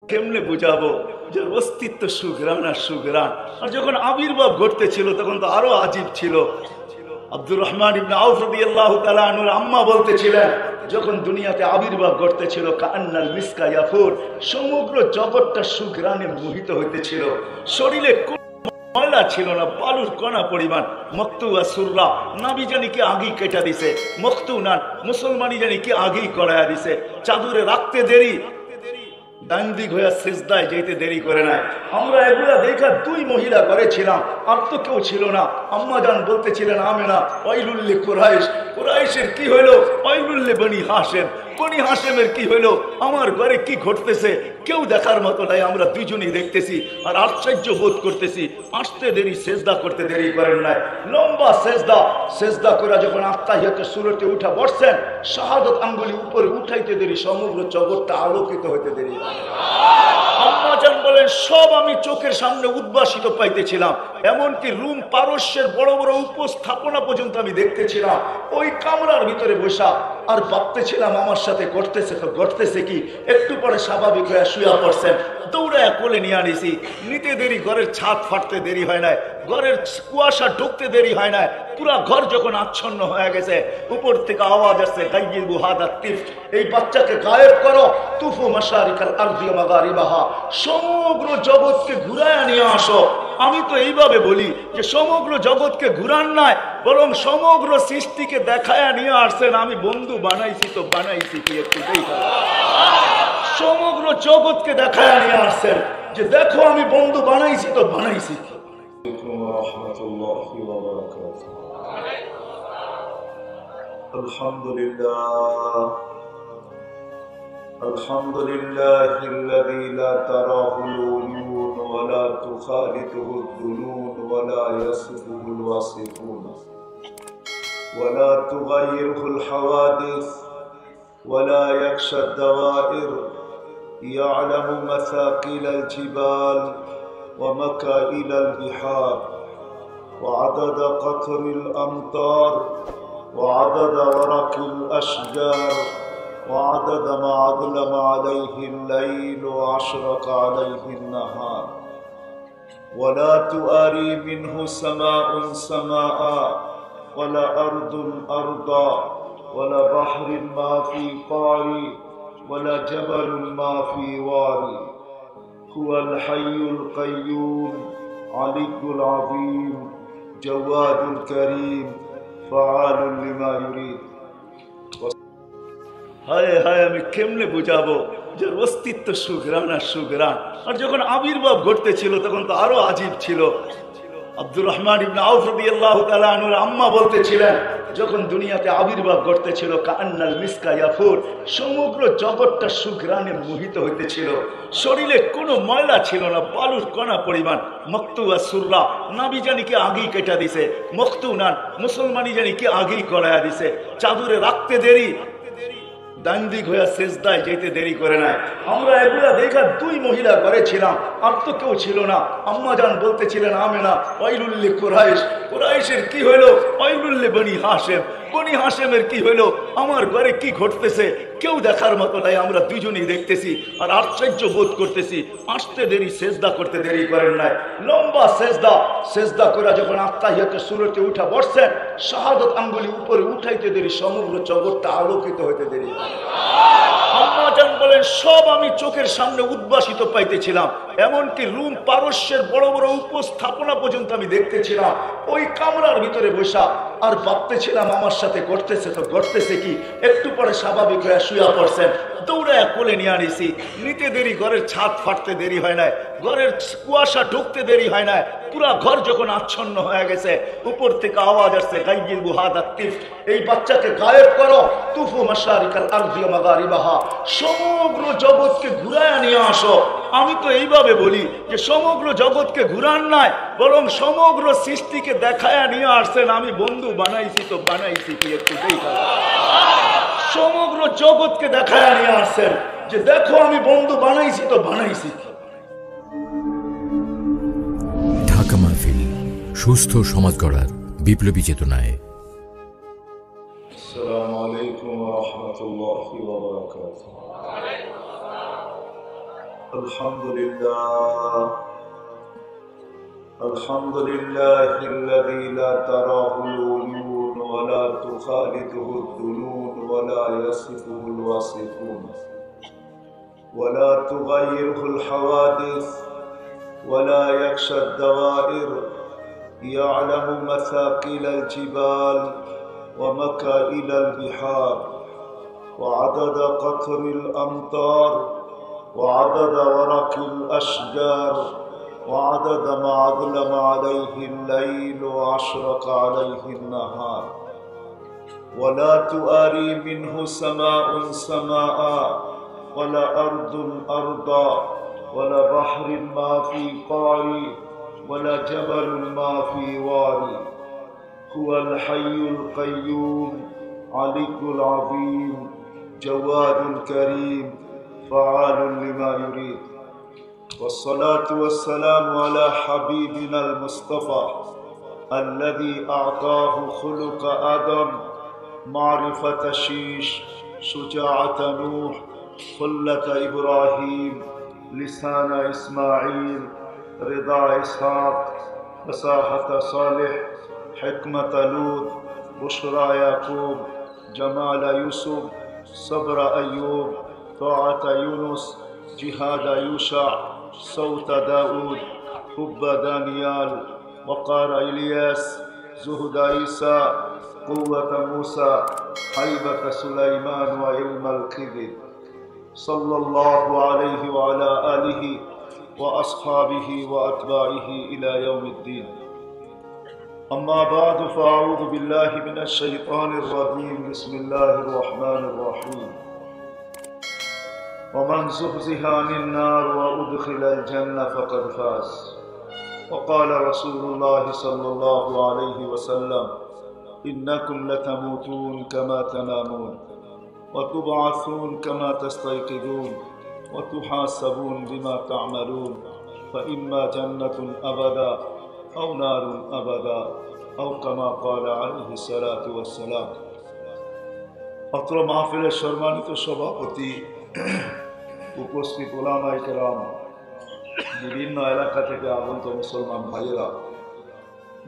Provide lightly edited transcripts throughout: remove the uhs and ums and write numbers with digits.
কেমনে বুঝাবো যে অস্তিত্ব সুঘ্রাণ আর সুঘ্রাণ। আর যখন আবির্ভাব ঘটতেছিল তখন তো আরো আজীব ছিল। আব্দুর রহমান ইবনে আউফ রাদিয়াল্লাহু তাআলা আনহুর আম্মা বলতেছিলেন, যখন দুনিয়াতে আবির্ভাব ঘটতেছিল কান্নাল মিসকা ইয়াফুর, সমগ্র জগৎটা সুঘ্রাণে মোহিত হইতেছিল। শরীরে ময়লা ছিল না, বালুর কণা পরিমাণ। মক্তু আর সুররা, নাবি জানি কি আগেই কেটা দিছে, মক্তু নান মুসলমানি জানি কি আগেই করায়া দিছে। চাদরে রাখতে দেরি, ডান দিক হইয়া সিজদায় যেতে দেরি করে নাই। আমরা এগুলা দেখা দুই মহিলা করেছিলাম, আর তো কেউ ছিল না। আম্মা জান বলতেছিলেন আমেনা, ওয়াইলুল কুরাইশ, কুরাইশের কি হইলো? ওয়াইলুল বনি হাশেম, বনি হাশেমের কি হইলো? আমার ঘরে কি ঘটতেছে কেউ দেখার মতো নাই, আমরা দুইজনই দেখতেছি আর আশ্চর্য বোধ করতেছি। আসতে দেরি, সেজদা করতে দেরি করেন নাই। লম্বা সেজদা, সেজদা করে যখন আত্তাহিয়াতে সুরতে উঠা বসছেন, শাহাদত আঙ্গুলি উপরে উঠাইতে দেরি, সমগ্র জগৎটা আলোকিত হইতে দেরি। আম্মা জান বলেন, সব আমি চোখের সামনে উদ্ভাসিত পাইতেছিলাম। এমনকি রুম পারস্যের বড় বড় উপস্থাপনা পর্যন্ত আমি দেখতেছিলাম। ওই কামরার ভিতরে বসা আর ভাবতেছিলাম আমার সাথে ঘটতেছে তো ঘটতেছে কি। একটু পরে স্বাভাবিক হয়ে শুয়ে পড়ছেন, দৌড়ে কোলে নিয়ে আনিছি। নিতে দেরি, ঘরের ছাদ ফাটতে দেরি হয় নাই, ঘরের কুয়াশা ঢুকতে দেরি হয় নাই। পুরা ঘর যখন আচ্ছন্ন হয়ে গেছে, উপর থেকে আওয়াজ আসছে, গাইয়িবু হাদা তিফ, এই বাচ্চাকে গায়েব করো। তুফু মাশারিকাল আরদি ওয়া মাগারিবাহা, সমগ্র জগৎকে ঘুরায় নিয়ে আসো। আমি তো এইভাবে বলি যে সমগ্র জগৎকে ঘুরান নাই, বরং সমগ্র সৃষ্টিকে দেখায় নিয়ে আসছেন। আমি বন্ধু বানাইছি তো বানাইছি কি, একটু দেখা। সমগ্র জগৎকে দেখায় নিয়ে আসছেন যে দেখো আমি বন্ধু বানাইছি তো বানাইছি কি। আলহামদুলিল্লাহ, আলহামদুলিল্লাহিল্লাযী লা তারাহুল উয়ুন ওয়া লা তুখালিতুহুদ দুনুন ওয়া লা ইয়াসিফুহুল ওয়াসিফুন ওয়া লা তুগায়্যিরুহুল হাওয়াদিস ওয়া লা ইয়াখশাদ দাওয়াইর। ইয়া'লামু মাসাকিলাল জিবাল ওয়া মাকাইলাল বিহার ওয়া আদাদা কাতরিল আমতার ওয়া আদাদা ওয়ারাকিল আশজার وعدد ما أظلم عليه الليل وأشرق عليه النهار ولا تؤاري منه سماء سماء ولا أرض أرضا ولا بحر ما في قعري ولا جبل ما في واري. هو الحي القيوم علي العظيم جواد الكريم فعال لما يريد. হায় হায়, আমি কেমনে বুঝাবো যে অস্তিত্ব সুঘ্রাণ আর সুঘ্রাণ। আর যখন আবির্ভাব ঘটতেছিল তখন তো আরো আজীব ছিল। আব্দুর রহমান ইবনে আউফ রাদিয়াল্লাহু তাআলা আনহুর আম্মা বলতেছিলেন, যখন দুনিয়াতে আবির্ভাব ঘটতেছিল কান্নাল মিসকা ইয়াফুর, সমগ্র জগৎটা সুঘ্রাণে মোহিত হইতেছিল। শরীরে কোনো ময়লা ছিল না, বালুর কণা পরিমাণ। মক্তু আর সুররা, নাবি জানি কি আগেই কেটা দিছে, মক্তু নান মুসলমানি জানি কি আগেই করায়া দিছে। চাদরে রাখতে দেরি, ডান দিক হইয়া সিজদায় যেতে দেরি করে নাই। আমরা এগুলা দেখা দুই মহিলা করেছিলাম, আর তো কেউ ছিল না। আম্মা জান বলতেছিলেন আমেনা, ওয়াইলুল কুরাইশ, কুরাইশের কি হইলো? ওয়াইলুল বনি হাশেম, বনি হাশেমের কি হইলো? আমার ঘরে কি ঘটতেছে কেউ দেখার মতো নাই, আমরা দুইজনই দেখতেছি আর আশ্চর্য বোধ করতেছি। আসতে দেরি, সেজদা করতে দেরি করেন নাই। লম্বা সেজদা, সেজদা করে যখন আত্তাহিয়াতে সুরতে উঠা বসছেন, শাহাদত আঙ্গুলি উপরে উঠাইতে দেরি, সমগ্র জগৎটা আলোকিত হইতে দেরি। আম্মা জান বলেন, সব আমি চোখের সামনে উদ্ভাসিত পাইতেছিলাম। এমনকি রুম পারস্যের বড় বড় উপস্থাপনা পর্যন্ত আমি দেখতেছিলাম। ওই কামরার ভিতরে বসা আর ভাবতেছিলাম আমার সাথে ঘটতেছে তো ঘটতেছে কি। একটু পরে স্বাভাবিক হয়ে শুয়ে পড়ছেন, দৌড়ে কোলে নিয়ে আনিছি। নিতে দেরি, ঘরের ছাদ ফাটতে দেরি হয় নাই, ঘরের কুয়াশা ঢুকতে দেরি হয় নাই। পুরা ঘর যখন আচ্ছন্ন হয়ে গেছে, উপর থেকে আওয়াজ আসছে, গাইয়িবু হাদা তিফ, এই বাচ্চাকে গায়েব করো। তুফু মাশারিকাল আরদি ওয়া মাগারিবাহা, সমগ্র জগৎকে ঘুরায় নিয়ে আসো। আমি তো এইভাবে বলি যে সমগ্র জগৎকে ঘুরান নাই, বরং সমগ্র সৃষ্টিকে দেখায় নিয়ে আসছেন। আমি বন্ধু বানাইছি তো বানাইছি কি, একটু দেখা। সমগ্র জগৎকে দেখায় নিয়ে আসছেন যে দেখো আমি বন্ধু বানাইছি তো বানাইছি কি। ঢাকা মাহফিল, সুস্থ সমাজ গড়ার বিপ্লবী চেতনায়। আসসালামু আলাইকুম ওয়া রাহমাতুল্লাহি ওয়া বারাকাতুহু। الحمد لله الحمد لله الذي لا تراه العيون ولا تخالطه الظنون ولا يصفه الواصفون ولا تغيره الحوادث ولا يخشى الدوائر يعلم مثاقيل الجبال ومكائل البحار وعدد قطر الأمطار وعدد ورق الأشجار وعدد ما أظلم عليه الليل وأشرق عليه النهار ولا تؤاري منه سماء سماء ولا أرض أرضا ولا بحر ما في قاري ولا جبل ما في واري هو الحي القيوم علي العظيم جواد الكريم فعال لما يريد والصلاة والسلام على حبيبنا المصطفى الذي أعطاه خلق آدم معرفة شيش شجاعة نوح خلة إبراهيم لسان إسماعيل رضا إسحاق فصاحة صالح حكمة لوط بشرى يعقوب جمال يوسف صبر أيوب طاعة يونس جهاد يوشع صوت داود حب دانيال وقار إلياس زهد عيسى قوة موسى هيبة سليمان وعلم الكذب صلى الله عليه وعلى آله وأصحابه وأتباعه إلى يوم الدين أما بعد فأعوذ بالله من الشيطان الرجيم بسم الله الرحمن الرحيم ومن زحزح عن النار وأدخل الجنة فقد فاز وقال رسول الله صلى الله عليه وسلم إنكم لتموتون كما تنامون وتبعثون كما تستيقظون وتحاسبون بما تعملون فإما جنة أبدا أو نار أبدا أو كما قال عليه الصلاة والسلام অত্র মাহফিলের সম্মানিত সভাপতি উপস্থিত উলামায়ে কেরাম বিভিন্ন এলাকা থেকে আগত মুসলমান ভাইয়েরা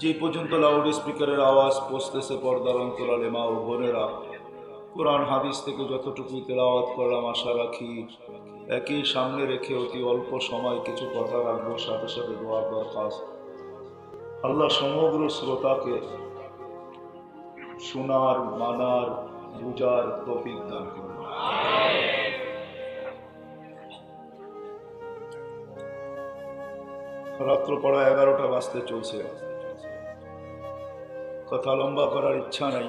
যে পর্যন্ত লাউড স্পিকারের আওয়াজ পৌঁছতেছে পর্দার অন্তরালে মা ও বোনেরা কোরআন হাদিস থেকে যতটুকু তেলাওয়াত করলাম আশা রাখি একই সামনে রেখে অতি অল্প সময় কিছু কথা রাখবো সাথে সাথে দোয়ার দরখাস্ত আল্লাহ সমগ্র শ্রোতাকে শোনার মানার বুঝার তৌফিক দান করুন। রাত্র পড়া 11টা বাজতে চলছে, কথা লম্বা করার ইচ্ছা নাই,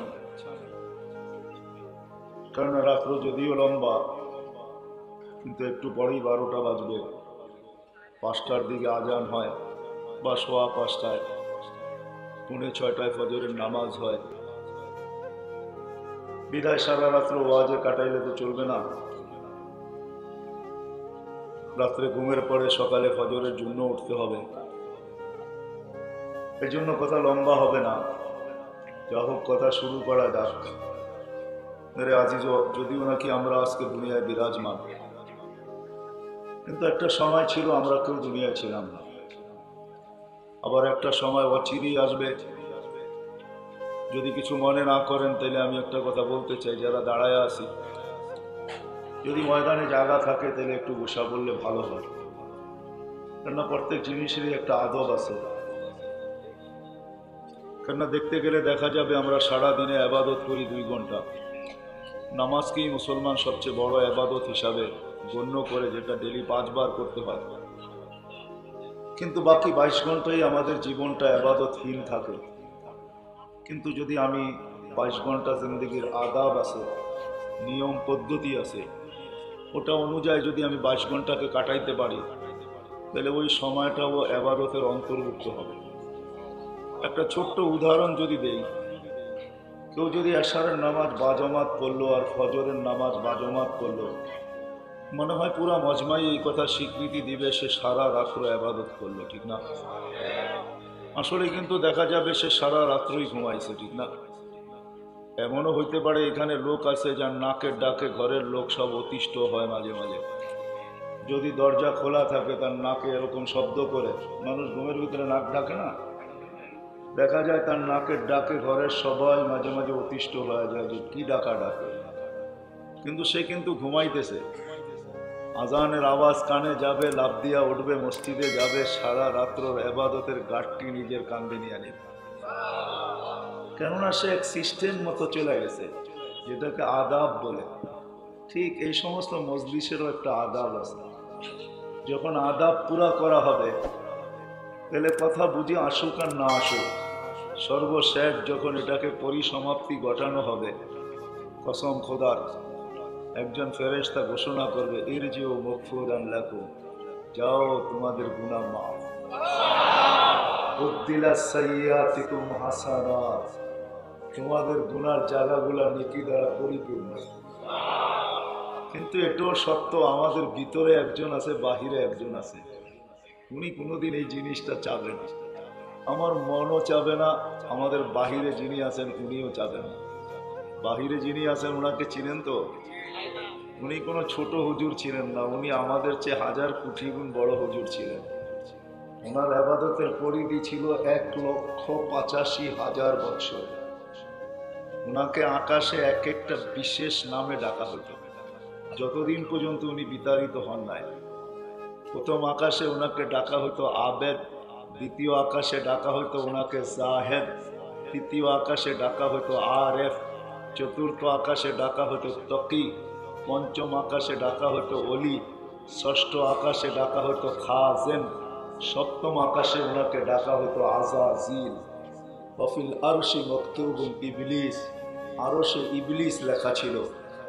কারণ রাত্র যদিও লম্বা কিন্তু একটু পরেই 12টা বাজবে। 5টার দিকে আজান হয় বা সোয়া 5টায়, 5:45 ফজরের নামাজ হয়। বিদায় সারা রাত্র ওয়াজে কাটাইলে তো চলবে না। রাত্রে ঘুমের পরে সকালে ফজরের জন্য উঠতে হবে, এর জন্য কথা লম্বা হবে না। যা হোক, কথা শুরু করা যাক। মেরে আজিজ, যদিও নাকি আমরা আজকে দুনিয়ায় বিরাজমান, কিন্তু একটা সময় ছিল আমরা কেউ দুনিয়ায় ছিলাম না। আবার একটা সময় অচিরেই আসবে। যদি কিছু মনে না করেন তাহলে আমি একটা কথা বলতে চাই, যারা দাঁড়ায় আছি, যদি ময়দানে জায়গা থাকে তাহলে একটু বসা বললে ভালো হয়, কেননা প্রত্যেক জিনিসেরই একটা আদব আছে। কেননা দেখতে গেলে দেখা যাবে আমরা সারা দিনে আবাদত করি 2 ঘন্টা। নামাজকেই মুসলমান সবচেয়ে বড় আবাদত হিসাবে গণ্য করে, যেটা ডেলি 5 বার করতে হয়। কিন্তু বাকি 22 ঘন্টাই আমাদের জীবনটা আবাদতহীন থাকে। কিন্তু যদি আমি 22 ঘন্টা জিন্দেগির আদাব আছে, নিয়ম পদ্ধতি আছে, ওটা অনুযায়ী যদি আমি 22 ঘন্টাকে কাটাইতে পারি, তাহলে ওই সময়টাও আবাদতের অন্তর্ভুক্ত হবে। একটা ছোট্ট উদাহরণ যদি দেই, কেউ যদি এশারের নামাজ বাজমাত পড়লো আর ফজরের নামাজ বাজমাত পড়লো, মনে হয় পুরা মজমাই এই কথা স্বীকৃতি দিবে সে সারা রাত্র আবাদত করলো, ঠিক না? আসলে কিন্তু দেখা যাবে সে সারা রাত্রই ঘুমাইছে, ঠিক না? এমনও হইতে পারে এখানে লোক আছে যার নাকের ডাকে ঘরের লোক সব অতিষ্ঠ হয় মাঝে মাঝে। যদি দরজা খোলা থাকে তার নাকে এরকম শব্দ করে, মানুষ ঘুমের ভিতরে নাক ডাকে না, দেখা যায় তার নাকের ডাকে ঘরের সবাই মাঝে মাঝে অতিষ্ঠ হয়ে যায় যে কি ডাকা ডাকে, কিন্তু সে কিন্তু ঘুমাইতেছে। আজানের আওয়াজ কানে যাবে, লাফ দিয়া উঠবে, মসজিদে যাবে, সারা রাত্র এবাদতের গাঠটি নিজের কান্দে নিয়ে আনে, কেননা সে এক সিস্টেম মতো চলে গেছে, যেটাকে আদাব বলে। ঠিক এই সমস্ত মজলিসেরও একটা আদাব আছে। যখন আদাব পুরা করা হবে তাহলে কথা বুঝি আসুক আর না আসুক, সর্বশেষ যখন এটাকে পরিসমাপ্তি ঘটানো হবে, কসম খোদার, একজন ফেরেশতা ঘোষণা করবে, ইরজিউ মাগফুরান লাকুম, যাও তোমাদের গুনাহ মাফ, উদ্দিলাস সাইয়্যাতিকুম হাসানাত, তোমাদের গুনার জায়গাগুলা নেকি দ্বারা পরিপূর্ণ। কিন্তু এটাও সত্য, আমাদের ভিতরে একজন আছে, বাহিরে একজন আছে, উনি কোনোদিন এই জিনিসটা চাবে না। আমার মনও চাবে না, আমাদের বাহিরে যিনি আছেন উনিও চাবেন না। বাহিরে যিনি আছেন ওনাকে চিনেন তো? উনি কোনো ছোট হুজুর ছিলেন না, উনি আমাদের চেয়ে 1000 কোটি গুণ বড় হুজুর ছিলেন। ওনার ইবাদতের পরিধি ছিল 1,85,000 বছর। ওনাকে আকাশে এক একটা বিশেষ নামে ডাকা হতো যতদিন পর্যন্ত উনি বিতাড়িত হন নাই। প্রথম আকাশে ওনাকে ডাকা হতো আবেদ, দ্বিতীয় আকাশে ডাকা হতো ওনাকে জাহেদ, তৃতীয় আকাশে ডাকা হতো আরেফ, চতুর্থ আকাশে ডাকা হতো তকি, পঞ্চম আকাশে ডাকা হতো অলি, ষষ্ঠ আকাশে ডাকা হতো খাজেন, সপ্তম আকাশে ওনাকে ডাকা হতো আজাজিল। ওয়াফিল আরশি মাকতুবুন ইবলিস, আরশে ইবলিস লেখা ছিল,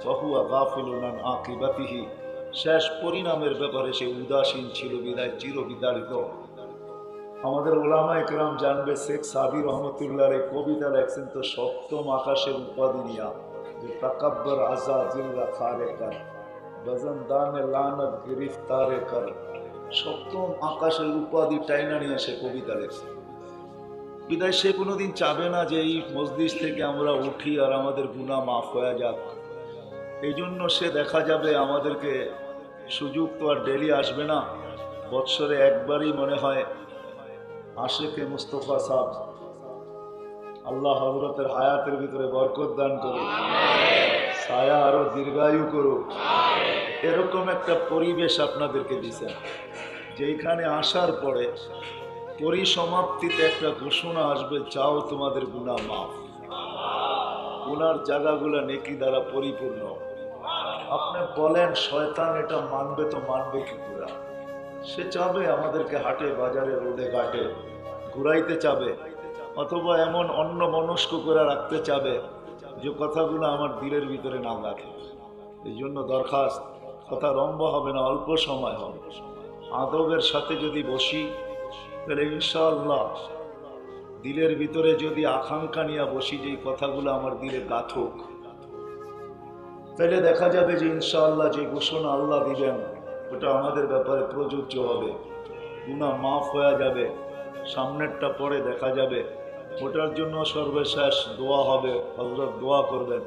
ওয়াহুয়া গাফিলুন আন আকিবাতিহি, শেষ পরিণামের ব্যাপারে সে উদাসীন ছিল, বিদায় চিরবিতাড়িত। আমাদের ওলামা একরাম জানবে, শেখ সাদি রহমতুল্লাহ এই কবিতা লেখছেন তো সপ্তম আকাশের উপাধি নিয়া, যে তাকাব্বর আজাজিল্লা খারে কর, বজনদানে লানত গিরিফতারে কর, সপ্তম আকাশের উপাধি টাইনা নিয়ে সে কবিতা লেখছে। বিদায় সে কোনোদিন চাবে না যে এই মজলিস থেকে আমরা উঠি আর আমাদের গুনাহ মাফ হয়ে যাক। এই জন্য সে দেখা যাবে আমাদেরকে সুযোগ তো আর ডেলি আসবে না, বৎসরে একবারই মনে হয় আশেকে মুস্তফা সাহেব, আল্লাহ হযরতের হায়াতের ভিতরে বরকত দান করুক, ছায়া আরো দীর্ঘায়ু করুক, এরকম একটা পরিবেশ আপনাদেরকে দিয়েছেন, যেখানে আসার পরে পরিসমাপ্তিতে একটা ঘোষণা আসবে, চাও তোমাদের গুনাহ মাফ, গুনার জায়গাগুলো নেকি দ্বারা পরিপূর্ণ। আপনি বলেন শয়তান এটা মানবে তো মানবে কি করে? সে চাবে আমাদেরকে হাটে বাজারে রোডে ঘাটে ঘুরাইতে চাবে, অথবা এমন অন্য মনস্ক করে রাখতে চাবে যে কথাগুলো আমার দিলের ভিতরে না রাখে। এই জন্য দরখাস্ত, কথা লম্বা হবে না, অল্প সময় হবে, আদবের সাথে যদি বসি তাহলে ইনশাআল্লাহ দিলের ভিতরে যদি আকাঙ্ক্ষা নিয়ে বসি যে কথাগুলো আমার দিলে গাথুক, তাহলে দেখা যাবে যে ইনশাআল্লাহ যে ঘোষণা আল্লাহ দিবেন ওটা আমাদের ব্যাপারে প্রযোজ্য হবে, গুনাহ মাফ হয়ে যাবে, সামনেরটা পরে দেখা যাবে। ওটার জন্য সর্বশেষ দোয়া হবে, হযরত দোয়া করবেন,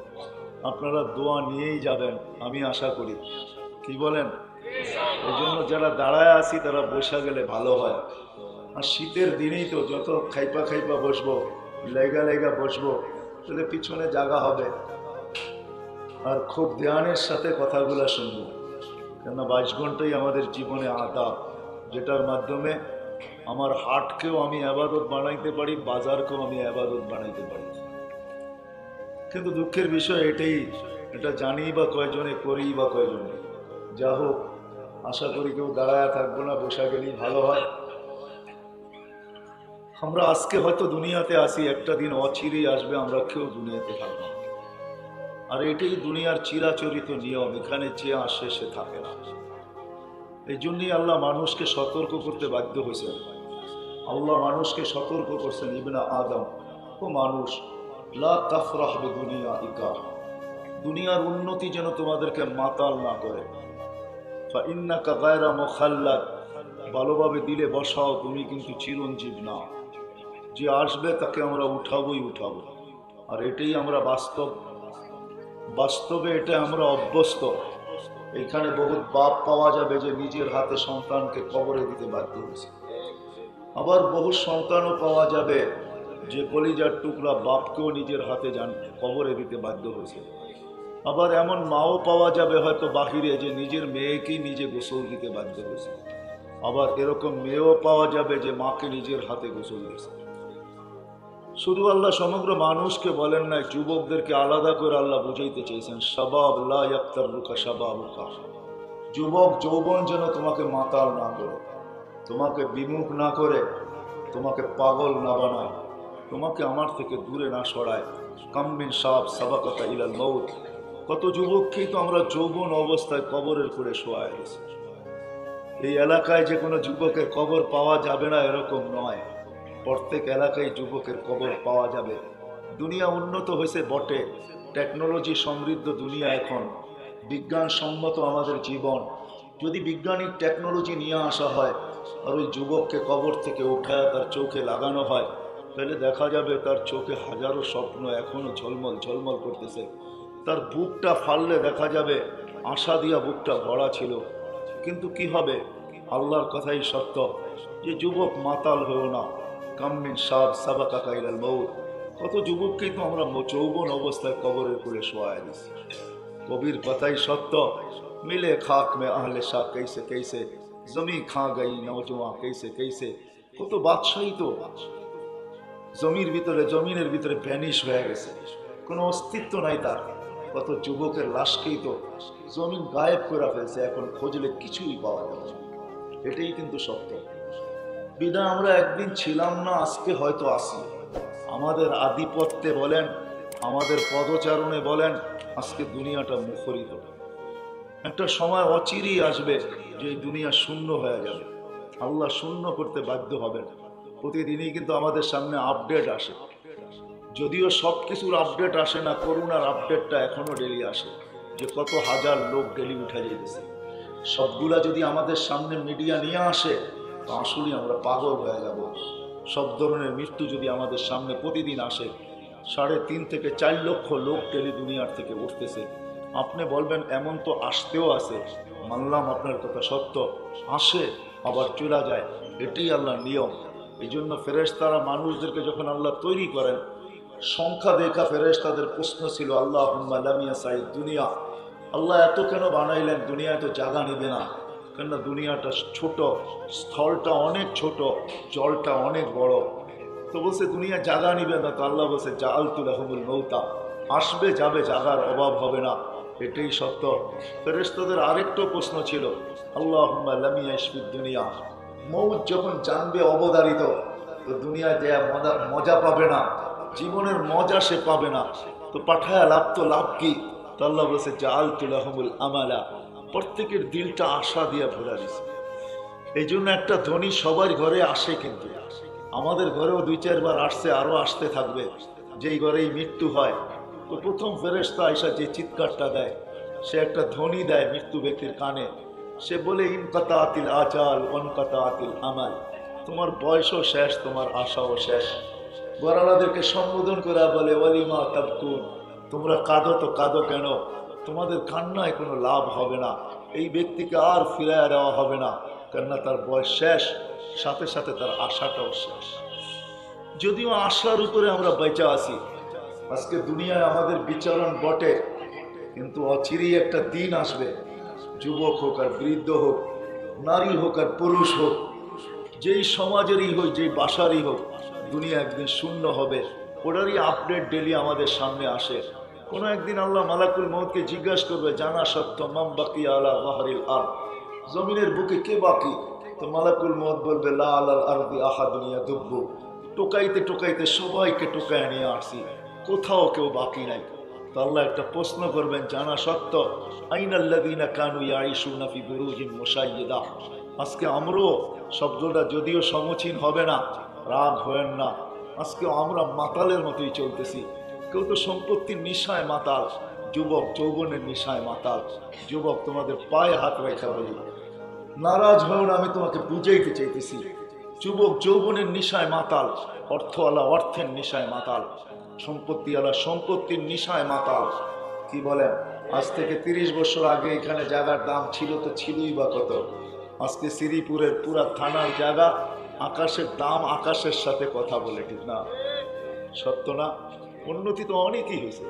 আপনারা দোয়া নিয়েই যাবেন আমি আশা করি, কি বলেন? এই জন্য যারা দাঁড়ায় আছি তারা বসে গেলে ভালো হয়। আর শীতের দিনেই তো যত খাইপা খাইপা বসবো, লেগা লেগা বসবো, তাহলে পিছনে জায়গা হবে, আর খুব ধ্যানের সাথে কথাগুলো শুনবো, কেননা 22 ঘন্টাই আমাদের জীবনে আদাব, যেটার মাধ্যমে আমার হাটকেও আমি ইবাদত বানাইতে পারি, বাজারকেও আমি ইবাদত বানাইতে পারি। কিন্তু দুঃখের বিষয় এটাই, এটা জানি বা কয়জনে, করি বা কয়জনে। যা হোক, আশা করি কেউ দাঁড়ায় থাকবো না, বসা গেলেই ভালো হয়। আমরা আজকে হয়তো দুনিয়াতে আসি, একটা দিন অচিরেই আসবে আমরা কেউ দুনিয়াতে থাকবো না। আর এটাই দুনিয়ার চিরাচরিত নিয়ম, এখানে যে আসে সে থাকে না। এই জন্যই আল্লাহ মানুষকে সতর্ক করতে বাধ্য হয়েছেন। আল্লাহ মানুষকে সতর্ক করছেন, ইবনে আদম, ও মানুষ, লা তাফরাহ বিদুনিয়াইকা, দুনিয়ার উন্নতি যেন তোমাদেরকে মাতাল না করে। ফাইন্নাকা গায়রা মুখাল্লাদ, ভালোভাবে দিলে বসাও, তুমি কিন্তু চিরঞ্জীব না, যে আসবে তাকে আমরা উঠাবোই উঠাবো। আর এটাই আমরা বাস্তবে এটা আমরা অভ্যস্ত। এখানে বহুত বাপ পাওয়া যাবে যে নিজের হাতে সন্তানকে কবরে দিতে বাধ্য হয়েছে। আবার বহু সন্তানও পাওয়া যাবে যে কলিজার টুকরা বাপকেও নিজের হাতে কবরে দিতে বাধ্য হয়েছে। আবার এমন মাও পাওয়া যাবে হয়তো বাহিরে যে নিজের মেয়েকেই নিজে গোসল দিতে বাধ্য হয়েছে। আবার এরকম মেয়েও পাওয়া যাবে যে মাকে নিজের হাতে গোসল দিয়েছে। শুধু আল্লাহ সমগ্র মানুষকে বলেন না, যুবকদেরকে আলাদা করে আল্লাহ বুঝাইতে চেয়েছেন, শাবাব লা ইয়াক্তারুকা শাবাবুকা, যুবক যৌবন যেন তোমাকে মাতাল না করে, তোমাকে বিমুখ না করে, তোমাকে পাগল না বানায়, তোমাকে আমার থেকে দূরে না সরায়। কাম্মিন সাব সাবাকাতা ইলাল মউত, কত যুবককেই তো আমরা যৌবন অবস্থায় কবরের করে শোয়ায় গেছি। এই এলাকায় যে কোনো যুবকের কবর পাওয়া যাবে না এরকম নয়, প্রত্যেক এলাকায় যুবকের কবর পাওয়া যাবে। দুনিয়া উন্নত হয়েছে বটে, টেকনোলজি সমৃদ্ধ দুনিয়া, এখন বিজ্ঞানসম্মত আমাদের জীবন। যদি বৈজ্ঞানিক টেকনোলজি নিয়ে আসা হয় আর ওই যুবককে কবর থেকে উঠায় তার চোখে লাগানো হয়, তাহলে দেখা যাবে তার চোখে হাজারো স্বপ্ন এখনো ঝলমল ঝলমল করতেছে। তার বুকটা ফাললে দেখা যাবে আশা দিয়া বুকটা ভরা ছিল। কিন্তু কি হবে, আল্লাহর কথাই সত্য যে যুবক মাতাল হয়েও না। কাম্মিন সাব সাবাকাকা ইলাল মউত, কত যুবককেই তো আমরা যৌবন অবস্থায় কবরের কোলে শোয়ায় দিছি। কবির কথাই সত্য, মিলে খাক মে আহলে শাহ कैसे कैसे, জমি খা গই নওজওয়ান कैसे कैसे, কত বাদশাহী তো জমিনের ভিতরে ভ্যানিশ হয়ে গেছে, কোনো অস্তিত্ব নাই তার। কত যুবকের লাশকেই তো জমিন গায়েব করে ফেলছে, এখন খোঁজলে কিছুই পাওয়া যাবে না। এটাই কিন্তু সত্য। বিদায় আমরা একদিন ছিলাম না, আজকে হয়তো আসি। আমাদের আধিপত্যে বলেন, আমাদের পদচারণে বলেন, আজকে দুনিয়াটা মুখরিত। একটা সময় অচিরেই আসবে যে এই দুনিয়া শূন্য হয়ে যাবে, আল্লাহ শূন্য করতে বাধ্য হবেন। প্রতিদিনই কিন্তু আমাদের সামনে আপডেট আসে, যদিও সব কিছুর আপডেট আসে না, করোনার আপডেটটা এখনো ডেলি আসে যে কত হাজার লোক ডেলি উঠে যেতেছে। সবগুলা যদি আমাদের সামনে মিডিয়া নিয়ে আসে তো আসলেই আমরা পাগল হয়ে যাব। সব ধরনের মৃত্যু যদি আমাদের সামনে প্রতিদিন আসে, 3.5 থেকে 4 লক্ষ লোক ডেলি দুনিয়ার থেকে উঠতেছে, আপনি বলবেন এমন তো আসতেও আছে। মানলাম আপনার কথা সত্য, আসে আবার চলে যায়, এটাই আল্লাহর নিয়ম। এই জন্য ফেরেশতারা মানুষদেরকে যখন আল্লাহ তৈরি করেন, সংখ্যা দেখা ফেরেশতাদের প্রশ্ন ছিল, আল্লাহুম্মা লাম ইয়াসাই দুনিয়া, আল্লাহ এত কেন বানাইলেন, দুনিয়ায় তো জায়গা নিবে না। কেননা দুনিয়াটা ছোট, স্থলটা অনেক ছোট, জলটা অনেক বড়। তো বলছে দুনিয়া জায়গা নিবে না, তো আল্লাহ বলছে জাআলতু লাহুমুল মৌতা, আসবে যাবে, জায়গার অভাব হবে না। এটাই সত্য। ফেরেশতাদের আরেকটা প্রশ্ন ছিল, আল্লাহুম্মা লাম ইয়াশফিদ দুনিয়া, মৌত যখন জানবে অবধারিত, তো দুনিয়ায় যে মজা পাবে না, জীবনের মজা সে পাবে না, তো পাঠায় লাভ তো লাভ কি? তো আল্লাহ বলছে জাআলতু লাহুমুল আমালা, প্রত্যেকের দিলটা আশা দিয়ে ভরা দিছে। এই জন্য একটা ধনী সবার ঘরে আসে, কিন্তু আমাদের ঘরেও 2-4 বার আসছে, আরো আসতে থাকবে। যেই ঘরেই মৃত্যু হয়, তো প্রথম ফেরেশতা আয়েশা যে চিৎকারটা দেয়, সে একটা ধ্বনি দেয় মৃত্যু ব্যক্তির কানে। সে বলে ইনকাতাতিল আজাল ওয়ানকাতাতিল আমাল, তোমার বয়সও শেষ, তোমার আশাও শেষ। ঘরওয়ালাদেরকে সম্বোধন করে বলে ওয়ালিমা তাবকুন, তোমরা কাঁদো তো কাঁদো কেন, তোমাদের কান্নায় কোনো লাভ হবে না, এই ব্যক্তিকে আর ফিরাইয়া দেওয়া হবে না, কেননা তার বয়স শেষ, সাথে সাথে তার আশাটাও শেষ। যদিও আশার উপরে আমরা বেঁচে আছি, আজকে দুনিয়ায় আমাদের বিচরণ বটে, কিন্তু অচিরেই একটা দিন আসবে, যুবক হোক আর বৃদ্ধ হোক, নারী হোক আর পুরুষ হোক, যেই সমাজেরই হোক, যেই বাসারই হোক, দুনিয়া একদিন শূন্য হবে। ওটারই আপডেট ডেলি আমাদের সামনে আসে। কোনো একদিন আল্লাহ মালাকুল মউতকে জিজ্ঞাসা করবে, জানা সত্য মাম বাকি আলা ওয়াহরিল আরদ, জমিনের বুকে কে বাকি? তো মালাকুল মউত বলবে লা আলাল আরদি আহাদুন ইয়াদুব্বু, টোকাইতে টোকাইতে সবাইকে টোকায় নিয়ে আসছি, কোথাও কেউ বাকি নাই। তো আল্লাহ একটা প্রশ্ন করবেন, জানা সত্য আইনাল্লাযীনা কানু ইয়াঈশুনা ফি বুরুজিন মুশাইয়্যিদা, আজকে আমরাও, শব্দটা যদিও সমীচীন হবে না, রাগ হয়েন না, আজকে আমরা মাতালের মতোই চলতেছি। কেউ তো সম্পত্তির নিশায় মাতাল, যুবক যৌবনের নিশায় মাতাল। যুবক তোমাদের পায়ে হাত রেখা বলি, নারাজ হও না, আমি তোমাকে বুঝাইতে চাইতেছি। যুবক যৌবনের নিশায় মাতাল, অর্থওয়ালা অর্থের নিশায় মাতাল, সম্পত্তিওয়ালা সম্পত্তির নিশায় মাতাল। কি বলেন? আজ থেকে 30 বছর আগে এখানে জায়গার দাম ছিল তো ছিলই বা কত। আজকে শ্রীপুরের পুরা থানার জায়গা আকাশের দাম আকাশের সাথে কথা বলে, ঠিক না? সত্য না? উন্নতি তো অনেকই হয়েছে।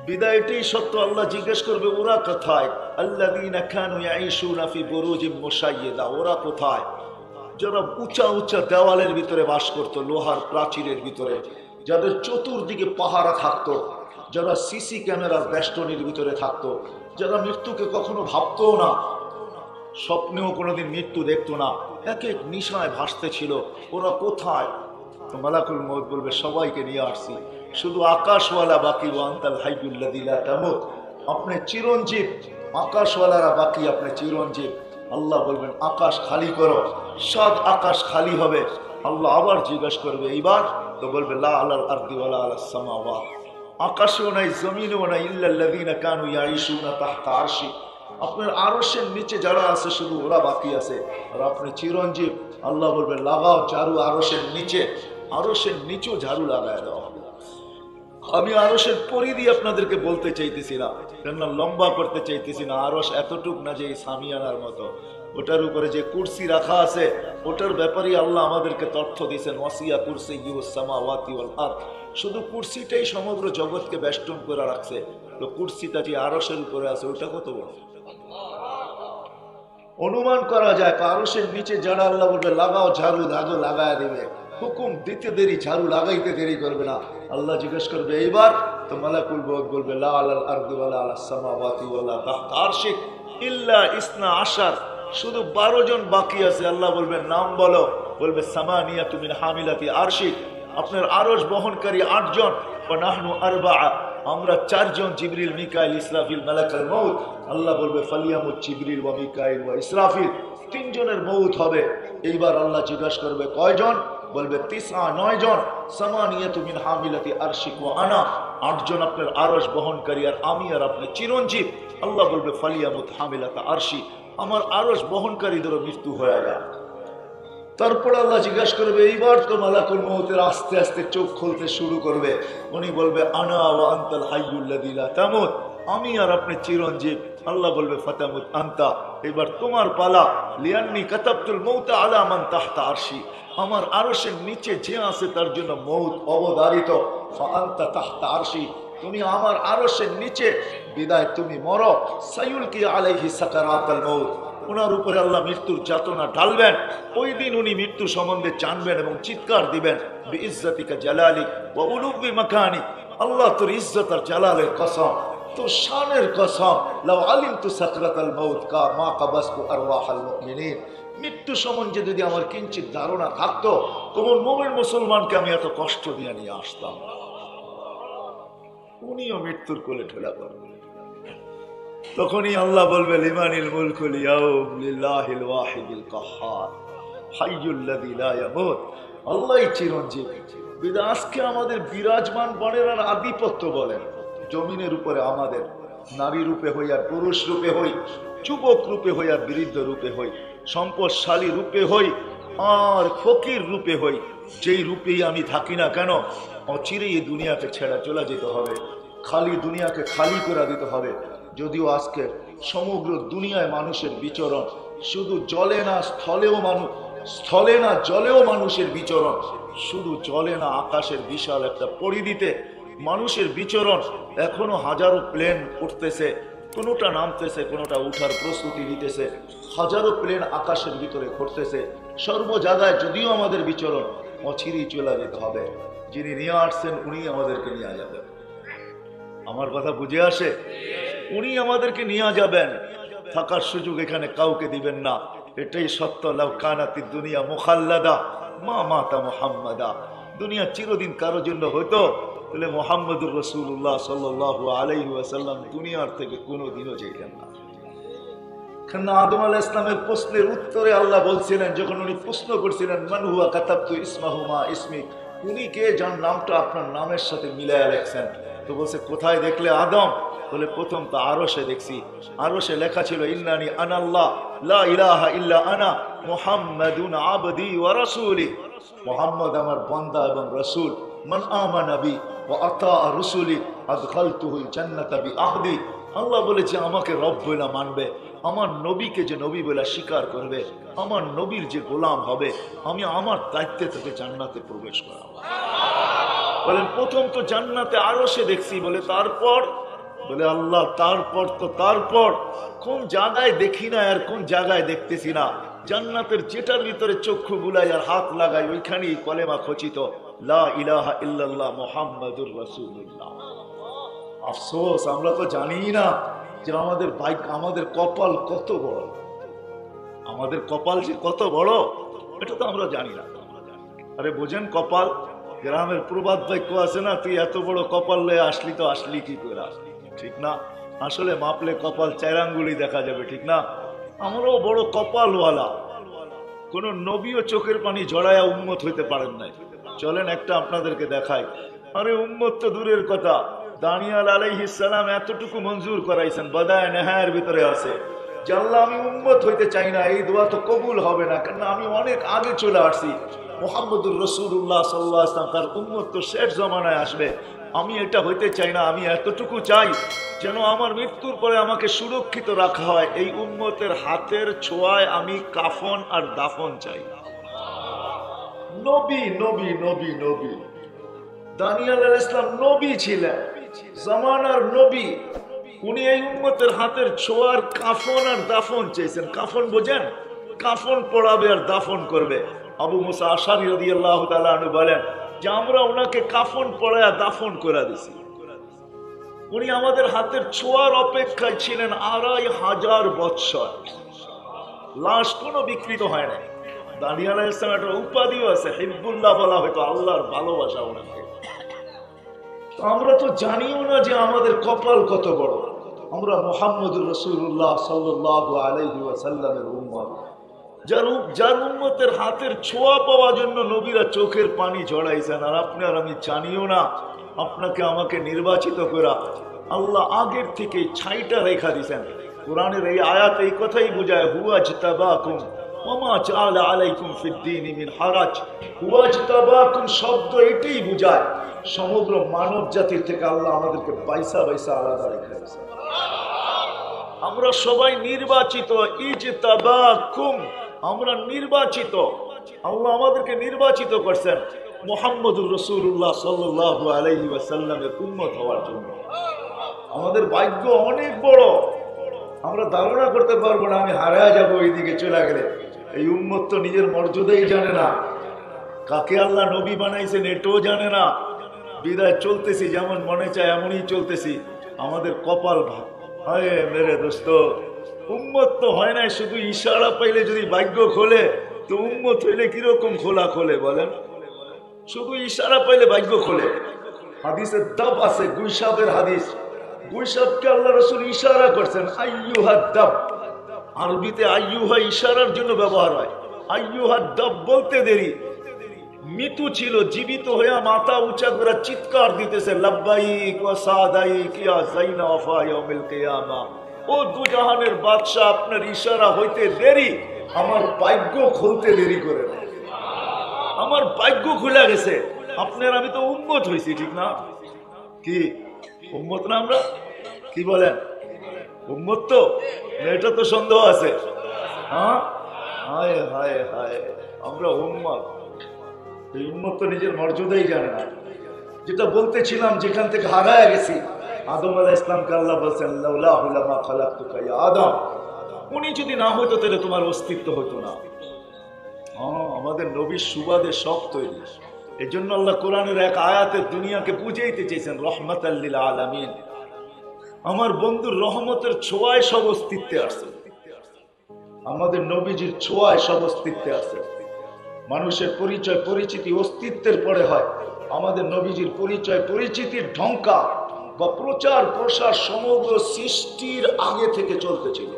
বিদায়টাই সত্য। আল্লাহ জিজ্ঞেস করবে ওরা কোথায়? আল্লাযীনা কানু ইয়াঈশুনা ফি বুরুজিম মুশাইয়্যাদা, ওরা কোথায়? যারা উঁচা উঁচা দেওয়ালের ভিতরে বাস করত, লোহার প্রাচীরের ভিতরে, যাদের চতুর্দিকে পাহারা থাকতো, যারা সিসি ক্যামেরার বেষ্টনীর ভিতরে থাকতো, যারা মৃত্যুকে কখনো ভাবতো না, স্বপ্নেও কোনোদিন মৃত্যু দেখতো না, এক এক নিশায় ভাসতে ছিল, ওরা কোথায়? তো মালাকুল মউত বলবে সবাইকে নিয়ে আসছি, শুধু আকাশওয়ালা বাকি, ওয়া আনতাল হাইয়ুল্লাযী লা তামুত, আপনি চিরঞ্জীব, আকাশওয়ালারা বাকি, আপনি চিরঞ্জীব। আল্লাহ বলবেন আকাশ খালি করো, 7 আকাশ খালি হবে। আল্লাহ আবার জিজ্ঞাসা করবে এইবার, তো বলবে লা আলাল আরদি ওয়ালা আলাস সামাওয়াত, আকাশেও নাই জমিনেও নাই, ইল্লাল্লাযীনা কানু ইয়াঈশুনা তাহতা আরশি, আপনার আরশের নিচে যারা আছে শুধু ওরা বাকি আছে, আর আপনি চিরঞ্জীব। আল্লাহ বলবে লাগাও ঝাড়ু আরশের নিচে, আরশের নিচেও ঝাড়ু লাগায় দেওয়া হবে। আমি আরশের পরিধি আপনাদেরকে বলতে চাইতেছি না, কেননা লম্বা করতে চাইতেছি না। আরশ এতটুক না যে এই সামিয়ানার মতো, ওটার উপরে যে কুরসি রাখা আছে ওটার ব্যাপারে আল্লাহ আমাদেরকে তথ্য দিয়েছেন, ওয়াসিয়া কুরসিয়্যুস সামাওয়াতি ওয়াল আরদ, শুধু কুরসিটাই সমগ্র জগৎকে বেষ্টন করে রাখছে। তো কুরসিটা যে আরশের উপরে আছে ওটা কত বড় অনুমান করা যায়। আরশের নিচে যারা, আল্লাহ বলবে লাগাও ঝাড়ু, ঝাড়ু লাগায় দেবে, হুকুম দিতে দেরি, ঝাড়ু লাগাইতে দেরি করবে না। আল্লাহ জিজ্ঞেস করবে এইবার, তো মালাকুল মউত বলবে লা আলাল আরদি ওয়ালা আলাস সামাওয়াতি ওয়ালা তাহতা আরশিক ইল্লা ইসনা আশার, শুধু 12 জন বাকি আছে। আল্লাহ বলবে নাম বলো, বলবে সামানিয়াতু মিন হামিলাতি আরশিক, আপনার আরশ বহনকারী 8 জন, ওয়া নাহনু আরবাআ, আমরা 4 জন, জিবরিল মিকাইল ইসরাফিল মালাকুল মউত। আল্লাহ বলবে ফালিয়ামুত জিবরিল ওয়া মিকাইল ওয়া ইসরাফিল, 3 জনের মউত হবে। এইবার আল্লাহ জিজ্ঞাসা করবে কয়জন? বলবে 9 জন। সামানিয়াতু মিন হামিলাতি আরশিক ওয়া আনা, 8 জন আপনার আরশ বহনকারী আর আমি, আর আপনি চিরঞ্জীব। আল্লাহ বলবে ফালিয়ামুত হামিলাতা আরশি, আমার আরশ বহনকারীদেরও মৃত্যু হয়ে যায়। তারপর আল্লাহ জিজ্ঞাসা করবে এইবার, তো মালাকুল মউতের আস্তে আস্তে চোখ খুলতে শুরু করবে। উনি বলবে আনা ওয়া আনতাল হাইয়ুল্লাযী লা তামুত, আমি আর আপনি চিরঞ্জীব। আল্লাহ বলবে ফাতামুত আনতা, এবার তোমার পালা। লিআন্নী কাতাবতুল মাউতা আলা মান তাহতা আরশি, আমার আরশের নিচে যে আছে তার জন্য মউত অবধারিত। ফাআনতা তাহতা আরশি, তুমি আমার আরশের নিচে, বিদায় তুমি মরো। সায়ুলকি আলাইহি সাকারাতুল মউত, ওনার উপরে আল্লাহ মৃত্যুর যাতনা ঢালবেন। ওই দিন উনি মৃত্যু সম্বন্ধে জানবেন এবং চিৎকার দিবেন বিইজ্জাতিকা জালালিক ওয়া উলুবি মাকানিক, আল্লাহ তোর ইজ্জত আর জালালের কসম, তোর শানের কসম, লাউ আলিমতু সাকরাতাল মাউত কা মা কাবাসতু আরওয়াহাল মুমিনিন, মৃত্যু সম্বন্ধে যদি আমার কিঞ্চিত ধারণা থাকতো, কোন মুমিন মুসলমানকে আমি এত কষ্ট দিয়ে নিয়ে আসতাম। উনিও মৃত্যুর কোলে ঠেলা পড়বেন। তখনই আল্লাহ বলবে লিমানিল মুলকুল ইয়াউম লিল্লাহিল ওয়াহিদিল কাহ্হার হাইয়ুল্লাযী লা ইয়ামুত, আল্লাহই চিরঞ্জীব। বিদায় আজকে আমাদের বিরাজমান বনের আর আধিপত্য বলেন জমিনের উপরে, আমাদের নারী রূপে হই আর পুরুষ রূপে হই, যুবক রূপে হই আর বৃদ্ধ রূপে হই, সম্পদশালী রূপে হই আর ফকির রূপে হই, যেই রূপেই আমি থাকি না কেন, অচিরেই এই দুনিয়াকে ছেড়ে চলে যেতে হবে, খালি দুনিয়াকে খালি করে দিতে হবে। যদিও আজকে সমগ্র দুনিয়ায় মানুষের বিচরণ, শুধু জলে না স্থলেও মানুষ, স্থলে না জলেও মানুষের বিচরণ, শুধু জলে না আকাশের বিশাল একটা পরিধিতে মানুষের বিচরণ। এখনো হাজারো প্লেন উঠতেছে, কোনোটা নামতেছে, কোনোটা উঠার প্রস্তুতি নিতেছে, হাজারো প্লেন আকাশের ভিতরে ঘুরতেছে। সর্ব জায়গায় যদিও আমাদের বিচরণ, অচিরেই চলে যেতে হবে। যিনি নিয়ে আসছেন উনি আমাদেরকে নিয়ে যাবেন। আমার কথা বুঝে আসে? উনি আমাদেরকে নিয়ে যাবেন, থাকার সুযোগ এখানে কাউকে দিবেন না। এটাই সত্য। লাউ কানাতিদ দুনিয়া মুখাল্লাদা মা মাতা মুহাম্মাদা, দুনিয়া চিরদিন কারো জন্য হতো তাহলে মুহাম্মদুর রাসূলুল্লাহ সাল্লাল্লাহু আলাইহি ওয়াসাল্লাম দুনিয়ার থেকে কোনোদিনও যেতেন না। কারণ আদম আলাইহিস সালামের প্রশ্নের উত্তরে আল্লাহ বলছিলেন, যখন উনি প্রশ্ন করছিলেন মান হুয়া কাতাবতু ইসমাহু মা ইসমিক, উনি কে যার নামটা আপনার নামের সাথে মিলায়া লেখছেন। তো বলছে কোথায় দেখলে আদম? বলে প্রথম তো আরশে দেখছি, আরশে লেখা ছিল ইন্নানি আনাল্লাহ লা ইলাহা ইল্লা আনা মুহাম্মাদুন আবদি ওয়া রাসূলি, মুহাম্মদ আমার বান্দা এবং রাসূল, মান আমানা বি ওয়া আতা রাসূলি আদখালতুহুল জান্নাতা বিআহদি। আল্লাহ বলেছে আমাকে রব বলে মানবে, আমার নবীকে যে নবী বলে স্বীকার করবে, আমার নবীর যে গোলাম হবে, আমি আমার দায়িত্বে তাকে জান্নাতে প্রবেশ করাবো। বলেন প্রথম তো জান্নাতে আরশে দেখছি, বলে তারপর, বলে আল্লাহ তারপর তো তারপর কোন জায়গায় দেখি না আর কোন জায়গায় দেখতেছি না, জান্নাতের যেটার ভিতরে চক্ষু বুলাই আর হাত লাগাই ওইখানেই কলেমা খচিত লা ইলাহা ইল্লাল্লাহ মুহাম্মাদুর রাসূলুল্লাহ। আফসোস আমরা তো জানি না যে আমাদের ভাগ্য, আমাদের কপাল কত বড়, আমাদের কপাল যে কত বড় এটা তো আমরা জানি না। আরে বোঝেন কপাল, গ্রামের প্রবাদ বাক্য আছে না, তুই এত বড় কপাল লয়ে আসলি তো আসলি কি করে আসলি, ঠিক না? আসলে মাপলে কপাল 4 আঙ্গুলই দেখা যাবে, ঠিক না? আমরাও বড় কপালওয়ালা, কোন নবীও চোখের পানি ঝরায়া উম্মত হইতে পারেন নাই। চলেন একটা আপনাদেরকে দেখাই। আরে উম্মত তো দূরের কথা, দানিয়াল আলাইহিস সালাম এতটুকু মঞ্জুর করাইছেন, বাদায়ে নেহায়ের ভিতরে আছে যে আল্লাহ আমি উম্মত হইতে চাই না, এই দোয়া তো কবুল হবে না, কারণ আমি অনেক আগে চলে আসছি। মুহাম্মদুর রাসূলুল্লাহ সাল্লাল্লাহু আলাইহি ওয়াসাল্লাম তার উম্মত তো শেষ জমানায় আসবে, আমি এটা হইতে চাই না, আমি এতটুকু চাই যেন আমার মৃত্যুর পরে আমাকে সুরক্ষিত রাখা হয়, এই উম্মতের হাতের ছোঁয়ায় আমি কাফন আর দাফন চাই। নবী নবী নবী নবী দানিয়েল আলাইহিস সালাম নবী ছিলেন, জামানার নবী, উনি এই উম্মতের হাতের ছোঁয়ার কাফন আর দাফন চেয়েছেন। কাফন বোঝেন, কাফন পড়াবে আর দাফন করবে। আবু মুসা আশআরী রাদিয়াল্লাহু তাআলা আনহু বলেন যে আমরা ওনাকে কাফন পড়ায়া দাফন করে দিছি, উনি আমাদের হাতের ছোঁয়ার অপেক্ষায় ছিলেন 2500 বৎসর, লাশ কোনো বিকৃত হয় না। দানিয়েল আলাইহিস সালাম একটা উপাধিও আছে, হিব্বুল্লাহ বলা হয়তো আল্লাহর ভালোবাসা ওনাকে। আমরা তো জানিও না যে আমাদের কপাল কত বড়, আমরা মুহাম্মদুর রাসূলুল্লাহ সাল্লাল্লাহু আলাইহি ওয়াসাল্লামের উম্মত, যার উম্মতের হাতের ছোঁয়া পাওয়ার জন্য নবীরা চোখের পানি ঝরাইছেন। আর আপনি আর আমি জানিও না, আপনাকে আমাকে নির্বাচিত করা আল্লাহ আগের থেকে ছাইটা রেখা দিয়েছেন। কোরআনের এই আয়াত এই কথাই বোঝায়, হুয়া জিতাবাকুম ওমা জাআলা আলাইকুম ফিদ-দীনি মিন হারাজ। হুয়া জিতাবাকুম শব্দ এটাই বোঝায় সমগ্র মানব জাতির থেকে আল্লাহ আমাদেরকে বাইসা বাইসা আলাদা রেখা দিয়েছেন। আমরা সবাই নির্বাচিত, ইজতাবাকুম, আমরা নির্বাচিত, আল্লাহ আমাদেরকে নির্বাচিত করছেন মুহাম্মদুর রাসূলুল্লাহ সাল্লাল্লাহু আলাইহি ওয়াসাল্লামের উম্মত হওয়ার জন্য। আমাদের ভাগ্য অনেক বড়, আমরা ধারণা করতে পারবো না, আমি হারায়া যাবো এইদিকে চলে গেলে। এই উম্মত তো নিজের মর্যাদাই জানে না, কাকে আল্লাহ নবী বানাইছেন এটাও জানে না, বিদায় চলতেছি যেমন মনে চায় এমনই চলতেছি। আমাদের কপাল হায় মেরে দোস্ত, উম্মত তো হয় নাই, শুধু ইশারা পাইলে যদি ভাগ্য খোলে তো উম্মত হইলে কিরকম খোলা খোলে বলেন? শুধু ইশারা পাইলে ভাগ্য খোলে। হাদিসের দাব আছে, গুইসাবের হাদিস, গুইসাবকে আল্লাহ রাসূল ইশারা করছেন আইয়ুহাদ দাব, আরবিতে আইয়ুহা ইশারার জন্য ব্যবহার হয়। আইয়ুহাদ দাব বলতে দেরি, মৃত্যু ছিল, জীবিত হয়ে মাথা উঁচা করে চিৎকার দিতেছে লাব্বাইক ওয়া সাদাইক ইয়া যাইনা ওয়াফা ইয়াউমিল কিয়ামা। ও দুজাহানের বাদশা, আপনার ইশারা হইতে দেরি, আমার ভাগ্য খুলতে দেরি করে না, আমার ভাগ্য খুলে গেছে। আপনার আমি তো উম্মত হইছি, ঠিক না? কি উম্মত না আমরা? কি বলেন উম্মত তো? এটা তো সন্দেহ আছে। হ্যাঁ, হায় হায় হায়, আমরা উম্মত। এই উম্মত তো নিজের মর্যাদাই জানে না। যেটা বলতেছিলাম, যেখান থেকে হারায় গেছি, আদম আলাইহিস সালামকে আল্লাহ বলছেন লাউলাহু লামা খালাকতুকা ইয়া আদম, উনি যদি না হতো তাহলে তোমার অস্তিত্ব হতো না। হ্যাঁ, আমাদের নবীর সুবাদে সব তৈরি। এই জন্য আল্লাহ কোরআনের এক আয়াতে দুনিয়াকে বুঝাইতে চেয়েছেন রহমাতাল লিল আলামিন। আমার বন্ধুর রহমতের ছোঁয়ায় সব অস্তিত্বে আছে, আমাদের নবীজির ছোঁয়ায় সব অস্তিত্বে আছে। মানুষের পরিচয় পরিচিতি অস্তিত্বের পরে হয়, আমাদের নবীজির পরিচয় পরিচিতির ঢঙ্কা বা প্রচার প্রসার সমগ্র সৃষ্টির আগে থেকে চলতেছিল।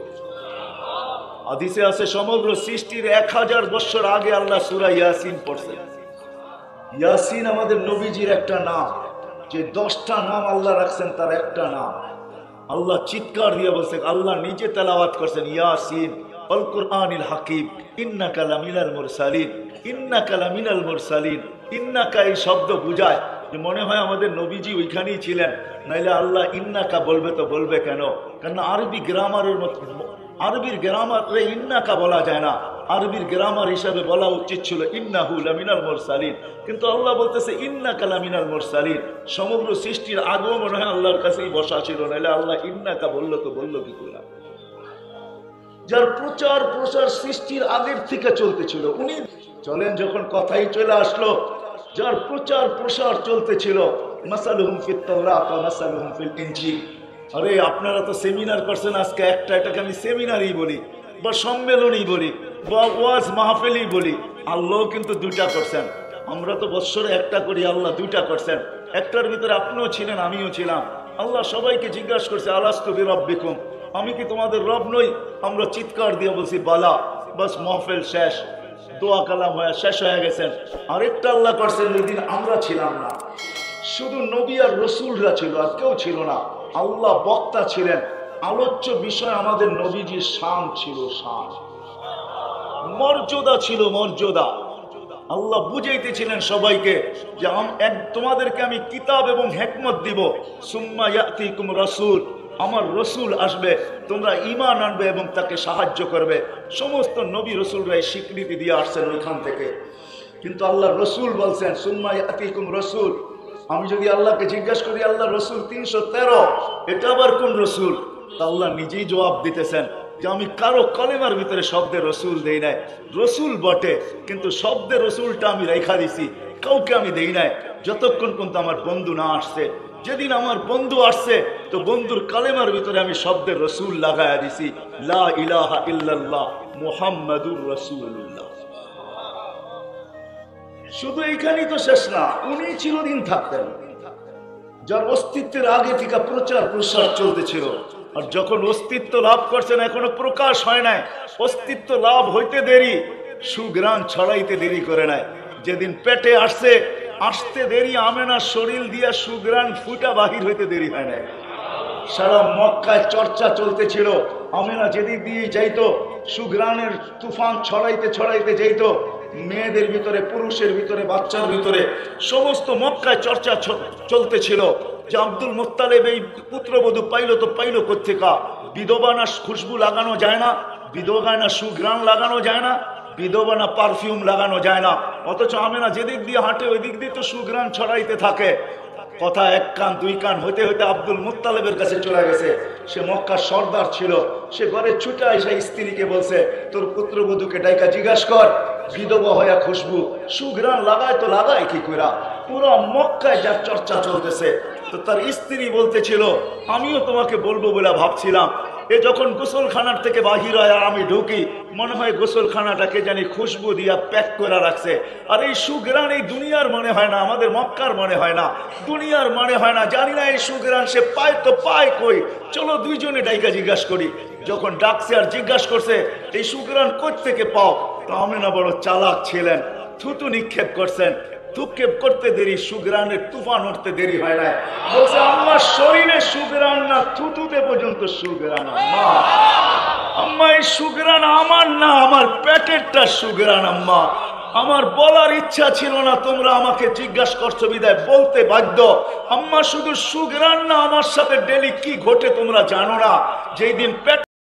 হাদিসে আছে সমগ্র সৃষ্টির 1000 বছর আগে আল্লাহ সূরা ইয়াসিন পড়ছেন। ইয়াসিন আমাদের নবীজির একটা নাম, যে 10টা নাম আল্লাহ রাখছেন তার একটা নাম। আল্লাহ চিৎকার দিয়ে বলছেন, আল্লাহ নিজে তেলাওয়াত করছেন ইয়াসিন ওয়াল কুরআনিল হাকিম ইন্নাকা লামিনাল মুরসালিন, ইন্নাকা লামিনাল মুরসালিন। ইন্নাকা এই শব্দ বুঝায় যে মনে হয় আমাদের নবীজি ওইখানেই ছিলেন, নাইলে আল্লাহ ইন্নাকা বলবে তো বলবে কেন? কারণ আরবি গ্রামারের মতো, আরবির গ্রামারে ইন্নাকা বলা যায় না, আরবির গ্রামার হিসাবে বলা উচিত ছিল ইন্নাহু লামিনাল মুরসালিন, কিন্তু আল্লাহ বলতেছে ইন্নাকা লামিনাল মুরসালিন। সমগ্র সৃষ্টির আগেও মনে হয় আল্লাহর কাছেই বসা ছিল, নাইলে আল্লাহ ইন্নাকা বললো তো বললো কি করে? যার প্রচার প্রসার সৃষ্টির আগের থেকে চলতেছিল, উনি চলেন যখন কথাই চলে আসলো, যার প্রচার প্রসার চলতেছিল, মাসালুহুম ফিত তাওরাত ওয়া মাসালুহুম ফিল ইনজিল। আরে আপনারা তো সেমিনার করছেন আজকে, এটাকে আমি সেমিনারই বলি বা সম্মেলনই বলি বা ওয়াজ মাহফিলই বলি। আল্লাহ কিন্তু দুইটা করছেন, আমরা তো বৎসরে একটা করি, আল্লাহ দুইটা করছেন। একটার ভিতরে আপনিও ছিলেন, আমিও ছিলাম। আল্লাহ সবাইকে জিজ্ঞাসা করছে আলাস্তু বিরাব্বিকুম, আমি কি তোমাদের রব নই? আমরা চিৎকার দিয়ে বলছি বালা, বাস মাহফিল শেষ, দোয়া কালাম হয়ে শেষ হয়ে গেছেন। আরেকটা আল্লাহ করছেন, ওই দিন আমরা ছিলাম না, শুধু নবী আর রসুলরা ছিল, আর কেউ ছিল না। আল্লাহ বক্তা ছিলেন, আলোচ্য বিষয় আমাদের নবীজির শান ছিল, শান, মর্যাদা ছিল, মর্যাদা। আল্লাহ বুঝাইতেছিলেন সবাইকে যে তোমাদেরকে আমি কিতাব এবং হিকমত দিব, সুম্মা ইয়াতিকুম রাসূল, আমার রসুল আসবে, তোমরা ঈমান আনবে এবং তাকে সাহায্য করবে। সমস্ত নবী রসুলরাই স্বীকৃতি দিয়ে আসছেন ওইখান থেকে। কিন্তু আল্লাহ রসুল বলছেন সুম্মা ইয়াতিকুম রাসূল। আমি যদি আল্লাহকে জিজ্ঞাসা করি আল্লাহ রসুল 313, এটা আবার কোন রসুল? আল্লাহ নিজেই জবাব দিতেছেন যে আমি কারো কলেমার ভিতরে শব্দে রসুল দেই নাই, রসুল বটে কিন্তু শব্দে রসুলটা আমি রেখা দিছি, কাউকে আমি দেই নাই যতক্ষণ পর্যন্ত আমার বন্ধু না আসছে। যেদিন আমার বন্ধু আসছে তো বন্ধুর কালেমার ভিতরে আমি শব্দের রসুল লাগায়া দিছি, লা ইলাহা ইল্লাল্লাহ মুহাম্মাদুর রাসূলুল্লাহ। শুধু এইখানেই তো শেষ না, উনি চিরদিন থাকতেন, যার অস্তিত্বের আগে থেকে প্রচার প্রসার চলতেছিল। আর যখন অস্তিত্ব লাভ করছেন, এখনো প্রকাশ হয় নাই, অস্তিত্ব লাভ হইতে দেরি, সুগ্রাণ ছড়াইতে দেরি করে নাই। যেদিন পেটে আসছে, আসতে দেরি, আমেনার শরীর দিয়া সুগ্রাণ ফুটা বাহির হইতে দেরি হয় নাই। সারা মক্কায় চর্চা চলতেছিল, আমেনা যেদিক দিয়ে যাইতো সুগ্রাণের তুফান ছড়াইতে ছড়াইতে যাইতো, মেয়েদের ভিতরে, পুরুষের ভিতরে, বাচ্চার ভিতরে, সমস্ত মক্কায় চর্চা চলতেছিল যে আব্দুল মুত্তালিব এই পুত্রবধূ পাইল তো পাইল কোত্থেকা? বিধবানা খুশবু লাগানো যায় না, বিধবানা সুঘ্রাণ লাগানো যায় না, বিধবানা পারফিউম লাগানো যায় না, অথচ আমেনা যেদিক দিয়ে হাঁটে ওই দিক দিয়ে তো সুঘ্রাণ ছড়াইতে থাকে। কথা এক কান দুই কান হইতে হইতে আব্দুল মুত্তালিবের কাছে চলে গেছে। সে মক্কার সর্দার ছিল, সে ঘরে ছুটে এসে স্ত্রীকে বলছে তোর পুত্রবধূকে ডাইকা জিজ্ঞাসা কর, বিধবা হইয়া খুশবু সুঘ্রাণ লাগায় তো লাগায় কি কইরা? পুরো মক্কায় যার চর্চা চলতেছে। তো তার স্ত্রী বলতেছিল আমিও তোমাকে বলবো বলে ভাবছিলাম। এ যখন গোসলখানার থেকে বাহির হয় আর আমি ঢুকি, মনে হয় গোসলখানাটাকে জানি খুশবু দিয়া প্যাক করে রাখছে। আর এই সুঘ্রাণ এই দুনিয়ার মনে হয় না, আমাদের মক্কার মনে হয় না, দুনিয়ার মনে হয় না, জানি না এই সুঘ্রাণ সে পায় তো পায় কই, চলো দুইজনে ডাইকা জিজ্ঞাসা করি। যখন ডাকছে আর জিজ্ঞাসা করছে এই সুঘ্রাণ কই থেকে পাও, তো আমেনা বড় চালাক ছিলেন, থুতু নিক্ষেপ করছেন, দুঃখেপ করতে দেরি, সুঘ্রাণের তুফান উঠতে দেরি হয় না। বলছে আমার শরীরে সুঘ্রাণ না, থুতুতে পর্যন্ত সুঘ্রাণ। আম্মা, আম্মা এই সুঘ্রাণ আমার না, আমার পেটেরটা সুঘ্রাণ। আম্মা, আমার বলার ইচ্ছা ছিল না, তোমরা আমাকে জিজ্ঞাসা করছো বিদায় বলতে বাধ্য। আম্মা শুধু সুঘ্রাণ না, আমার সাথে ডেলি কি ঘটে তোমরা জানো না। যেই দিন পেট